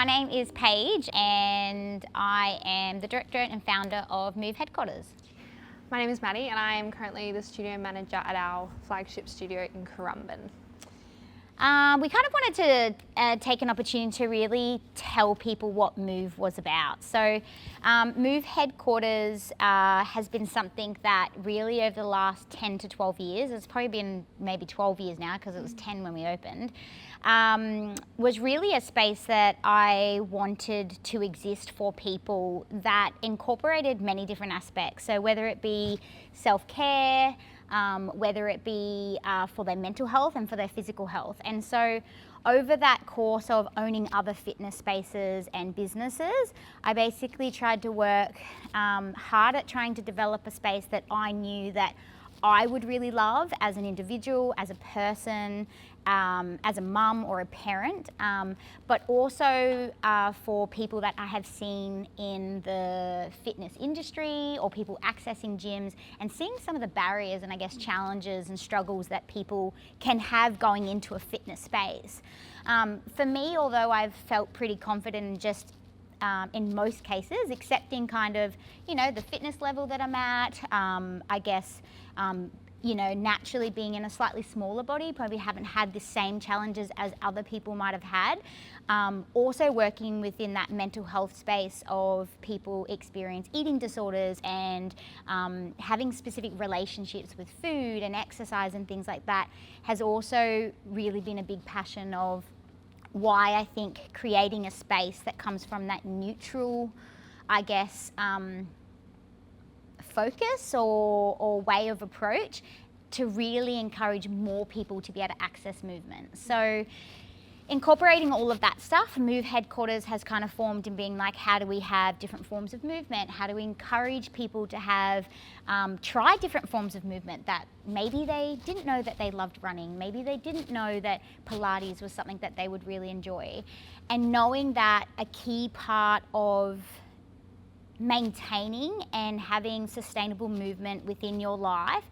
my name is Paige and I am the director and founder of Move Headquarters. My name is Maddi and I am currently the studio manager at our flagship studio in Currumbin. We kind of wanted to take an opportunity to really tell people what Move was about. So Move Headquarters has been something that really over the last 10 to 12 years, it's probably been maybe 12 years now because it was 10 when we opened, was really a space that I wanted to exist for people that incorporated many different aspects. So whether it be self-care, whether it be for their mental health and for their physical health. And so over that course of owning other fitness spaces and businesses, I basically tried to work hard at trying to develop a space that I knew that I would really love as an individual, as a person, as a mum or a parent, but also for people that I have seen in the fitness industry or people accessing gyms and seeing some of the barriers and I guess challenges and struggles that people can have going into a fitness space. For me, although I've felt pretty confident in just in most cases, accepting kind of, you know, the fitness level that I'm at, I guess, you know, naturally being in a slightly smaller body, probably haven't had the same challenges as other people might have had. Also working within that mental health space of people experience eating disorders and having specific relationships with food and exercise and things like that has also really been a big passion of why I think creating a space that comes from that neutral, I guess, focus or way of approach to really encourage more people to be able to access movement. So incorporating all of that stuff, Move Headquarters has kind of formed in being like, how do we have different forms of movement? How do we encourage people to have, try different forms of movement that maybe they didn't know that they loved running, maybe they didn't know that Pilates was something that they would really enjoy. And knowing that a key part of maintaining and having sustainable movement within your life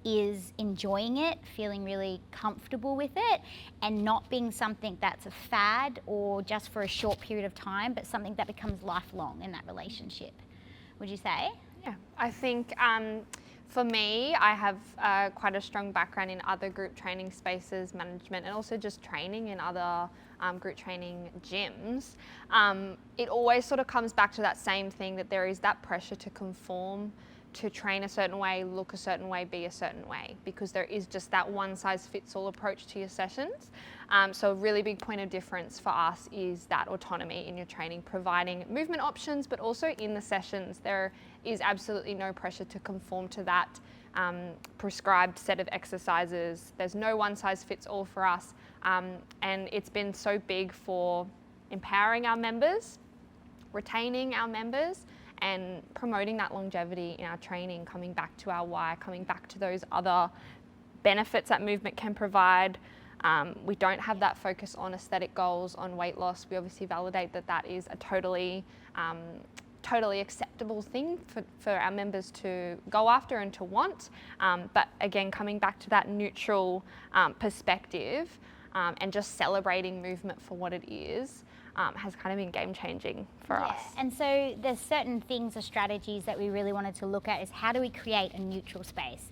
is enjoying it, feeling really comfortable with it, and not being something that's a fad or just for a short period of time, but something that becomes lifelong in that relationship. Would you say? Yeah, I think for me, I have quite a strong background in other group training spaces, management, and also just training in other group training gyms. It always sort of comes back to that same thing, that there is that pressure to conform, to train a certain way, look a certain way, be a certain way, because there is just that one size fits all approach to your sessions. So a really big point of difference for us is that autonomy in your training, providing movement options, but also in the sessions, there is absolutely no pressure to conform to that prescribed set of exercises. There's no one size fits all for us. And it's been so big for empowering our members, retaining our members, and promoting that longevity in our training, coming back to our why, coming back to those other benefits that movement can provide. We don't have that focus on aesthetic goals, on weight loss. We obviously validate that that is a totally acceptable thing for our members to go after and to want. But again, coming back to that neutral perspective and just celebrating movement for what it is, has kind of been game changing for us. And so there's certain things or strategies that we really wanted to look at is how do we create a neutral space?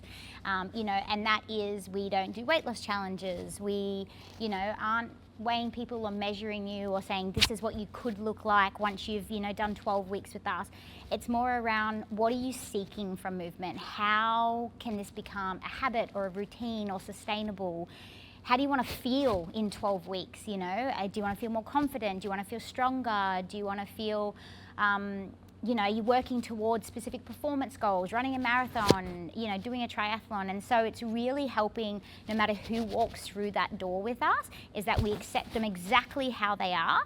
You know, and that is, we don't do weight loss challenges. We, you know, aren't weighing people or measuring you or saying this is what you could look like once you've, you know, done 12 weeks with us. It's more around what are you seeking from movement? How can this become a habit or a routine or sustainable? How do you want to feel in 12 weeks, you know? Do you want to feel more confident? Do you want to feel stronger? Do you want to feel, you know, are you working towards specific performance goals, running a marathon, you know, doing a triathlon? And so it's really helping, no matter who walks through that door with us, is that we accept them exactly how they are.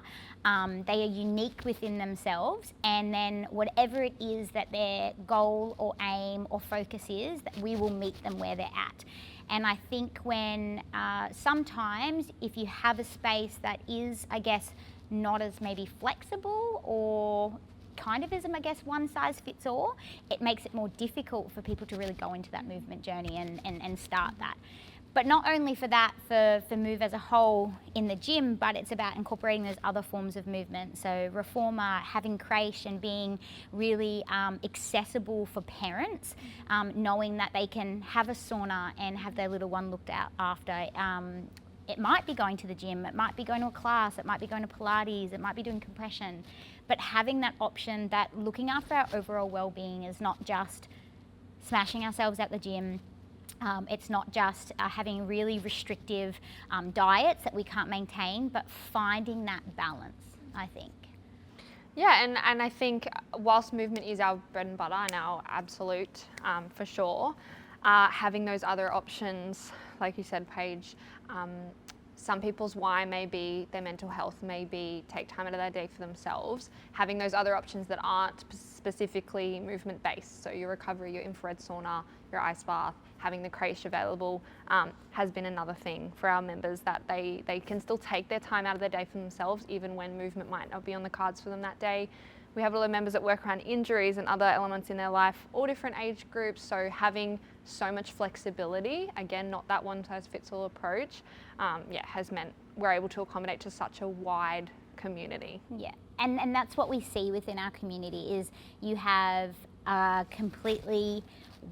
They are unique within themselves, and then whatever it is that their goal or aim or focus is, that we will meet them where they're at. And I think when sometimes if you have a space that is, I guess, not as maybe flexible or kind of is, I guess, one size fits all, it makes it more difficult for people to really go into that movement journey and start that. But not only for that, for Move as a whole in the gym, but it's about incorporating those other forms of movement. So reformer, having creche and being really accessible for parents, knowing that they can have a sauna and have their little one looked out after. It might be going to the gym, it might be going to a class, it might be going to Pilates, it might be doing compression. But having that option, that looking after our overall well-being is not just smashing ourselves at the gym. It's not just having really restrictive diets that we can't maintain, but finding that balance, I think. Yeah, and I think whilst movement is our bread and butter and our absolute, for sure, having those other options, like you said, Paige, some people's why may be their mental health, maybe take time out of their day for themselves. Having those other options that aren't specifically movement based, so your recovery, your infrared sauna, your ice bath, having the creche available, has been another thing for our members, that they can still take their time out of their day for themselves, even when movement might not be on the cards for them that day. We have a lot of members that work around injuries and other elements in their life, all different age groups, so having so much flexibility, again, not that one size fits all approach, has meant we're able to accommodate to such a wide community. Yeah, and that's what we see within our community is you have a completely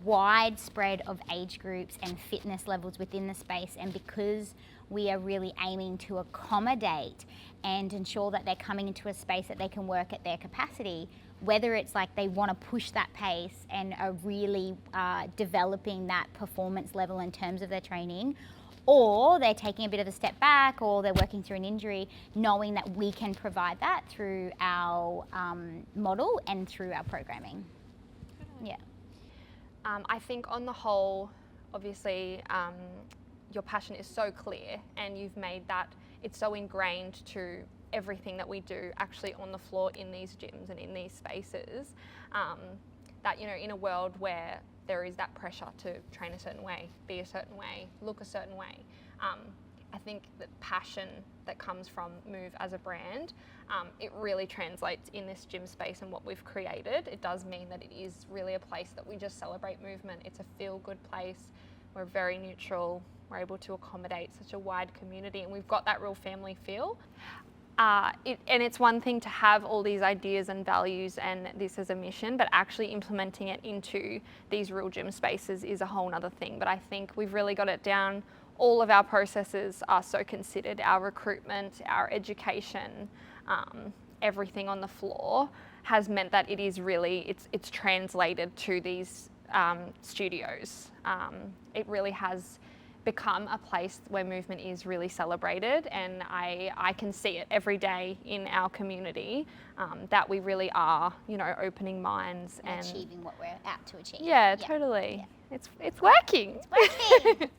wide spread of age groups and fitness levels within the space, and because we are really aiming to accommodate and ensure that they're coming into a space that they can work at their capacity, whether it's like they want to push that pace and are really developing that performance level in terms of their training, or they're taking a bit of a step back, or they're working through an injury, knowing that we can provide that through our model and through our programming. Yeah. I think on the whole, obviously, your passion is so clear, and you've made that, it's so ingrained to everything that we do actually on the floor in these gyms and in these spaces, that, you know, in a world where there is that pressure to train a certain way, be a certain way, look a certain way, I think that passion that comes from Move as a brand, it really translates in this gym space and what we've created. It does mean that it is really a place that we just celebrate movement. It's a feel-good place. We're very neutral. We're able to accommodate such a wide community, and we've got that real family feel. And it's one thing to have all these ideas and values and this as a mission, but actually implementing it into these real gym spaces is a whole nother thing. But I think we've really got it down. All of our processes are so considered, our recruitment, our education, everything on the floor has meant that it is really, it's translated to these studios. It really has become a place where movement is really celebrated, and I can see it every day in our community, that we really are, you know, opening minds and achieving what we're out to achieve. Yeah, totally. Yeah. It's working. It's working.